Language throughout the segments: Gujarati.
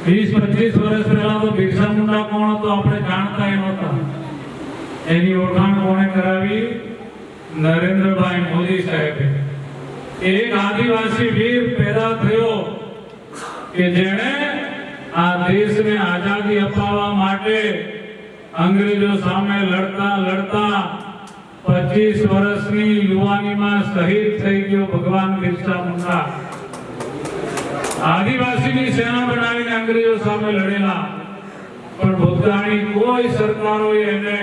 20-25 વર્ષ પહેલા તો બિરસા મુંડા કોણ હતો આપણે જાણતા ય નહોતા. એની ઓળખાણ કોણે કરાવી? નરેન્દ્રભાઈ મોદી સાહેબે. એક આદિવાસી વીર પેદા થયો કે જેણે આ દેશને આઝાદી અપાવવા માટે અંગ્રેજો સામે લડતા લડતા 25 વર્ષની યુવાનીમાં શહીદ થઈ ગયો ભગવાન બિરસા મુંડા. આદિવાસીની સેના બનાવીને અંગ્રેજો સામે લડેલા, પણ ભૂતકાળની કોઈ સરકારોએ એને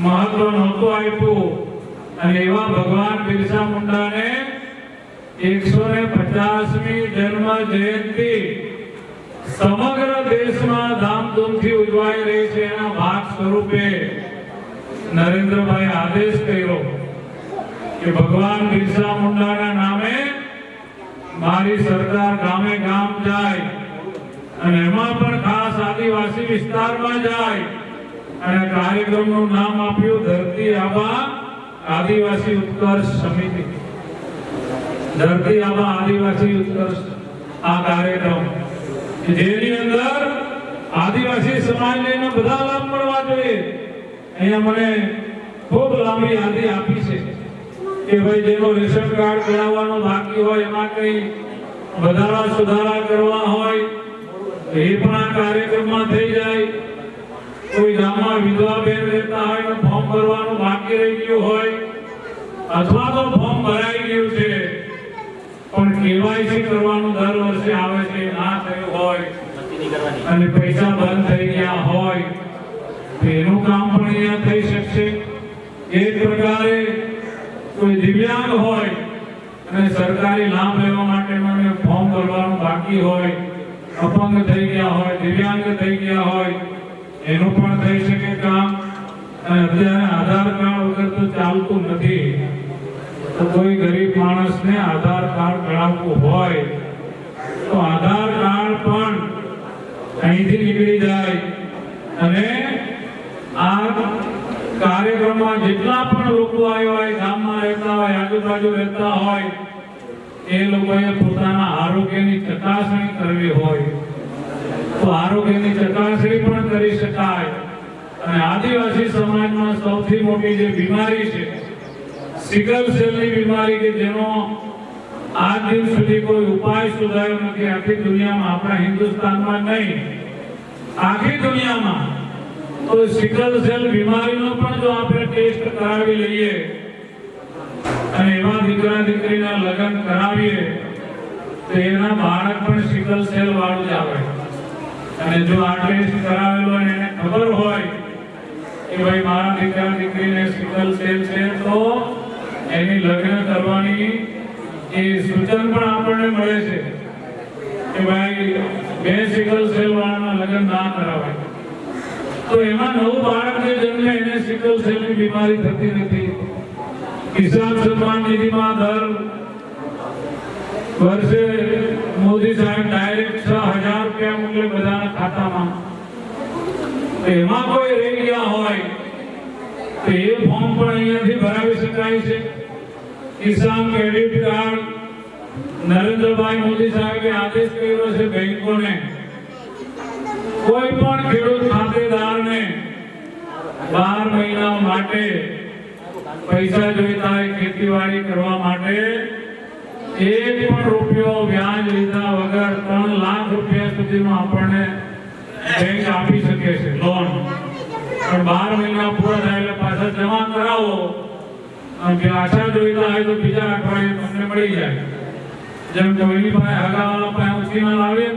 મહત્વ નહોતું આપ્યું. અને એવા ભગવાન બિરસા મુંડાને 150મી જન્મ જયંતિ સમગ્ર દેશમાં ધામધૂમથી ઉજવાઈ રહી છે. એના ભાગ સ્વરૂપે નરેન્દ્રભાઈ આદેશ કર્યો કે ભગવાન બિરસા મુંડાના નામે મારી સરકાર ગામે ગામ જાય અને એમાં પણ ખાસ આદિવાસી વિસ્તારમાં જાય અને કાર્યક્રમનું નામ આપ્યું ધરતી આબા આદિવાસી ઉત્કર્ષ સમિતિ. ધરતી આબા આદિવાસી ઉત્કર્ષ આ કાર્યક્રમ જેની અંદર આદિવાસી સમાજને બધા લાભ મળવા જોઈએ. અહીંયા મને ખૂબ લાંબી યાદી આપી છે કે ભાઈ જેનો રેશન કાર્ડ કરાવવાનો બાકી હોય, એમાં કઈ વધારા સુધારા કરવા હોય એ પણ આ કાર્યક્રમમાં થઈ જાય. કોઈ ગામમાં વિધવા બેન રહેતા હોય તો ફોર્મ ભરવાનું બાકી રહી ગયું હોય, અથવા તો ફોર્મ ભરાઈ ગયું છે પણ કેવાયસી કરવાનું દર વર્ષે આવે છે ના થયું હોય અને પૈસા બંધ થઈ ગયા હોય તો એનું કામ પણ અહીંયા થઈ શકશે. એ જ પ્રકારે કોઈ દિવ્યાંગ હોય અને સરકારી લાભ લેવા માટેનું ફોર્મ ભરવાનું બાકી હોય, અપંગ થઈ ગયા હોય, દિવ્યાંગ થઈ ગયા હોય, એનું પણ થઈ શકે કામ. અને અત્યારે આધાર કાર્ડ વગર તો ચાલતું નથી. તો કોઈ ગરીબ માણસને આધાર કાર્ડ કઢાવવું હોય તો આધાર કાર્ડ પણ અહીંથી નીકળી જાય. અને આ કાર્યક્રમમાં જેટલા પણ લોકો આવ્યા હોય, ગામમાં રહેતા હોય, આજુબાજુ રહેતા હોય, એ લોકોએ પોતાના આરોગ્યની ચકાસણી કરવી હોય તો આરોગ્યની ચકાસણી પણ કરી શકાય. અને આદિવાસી સમાજમાં સૌથી મોટી જે બીમારી છે સિકલ સેલની બીમારી, કે જેનો આજ દિન સુધી કોઈ ઉપાય શોધાયો નથી આખી દુનિયામાં, આપણા હિન્દુસ્તાનમાં નહીં આખી દુનિયામાં. તો સિકલ સેલ બીમારીનો પણ જો આપણે ટેસ્ટ કરાવી લઈએ અને એવા દીકરા દીકરીના લગ્ન કરાવીએ તો એના બાળક પણ સિકલ સેલ વાળું જ આવે. અને જો આ ટેસ્ટ કરાવેલો અને એને ખબર હોય કે ભાઈ મારા દીકરા દીકરીને સિકલ સેલ છે તો એની લગ્ન કરવાની એ સૂચન પણ આપણને મળે છે કે ભાઈ બે સિકલ સેલ વાળાના લગ્ન ના કરાવાય. તો એમાં નવું બાળક જે જન્મે એને સિકલ સેલની બીમારી થતી નથી. કિસાન સન્માન નિધિમાં દર વર્ષે મોદી સાહેબ ડાયરેક્ટ 6000 રૂપિયા મોકલે બધાના ખાતામાં. એમાં કોઈ રહી ગયા હોય તો એ ફોર્મ પણ અહીંયાથી ભરાવી શકાય છે. કિસાન ક્રેડિટ કાર્ડ નરેન્દ્રભાઈ મોદી સાહેબે આદેશ કર્યો છે બેંકોને કોઈ પણ ખેડૂત ખાતેદારને 12 મહિના માટે પૈસા જોઈતા હોય ખેતીવાડી કરવા માટે 1 પણ રૂપિયો વ્યાજ લીધા વગર 3 લાખ રૂપિયા સુધીનો આપણને બેંક આપી શકે છે લોન. પણ 12 મહિના પૂરા થાય એટલે પાછા જમા કરાવો અને આશા જોઈતા હોય તો બીજા અઠવાડિયે તમને મળી જાય. જેમ કોઈની પાસે હગાવાળા પાસે ઉછીના લાવીએ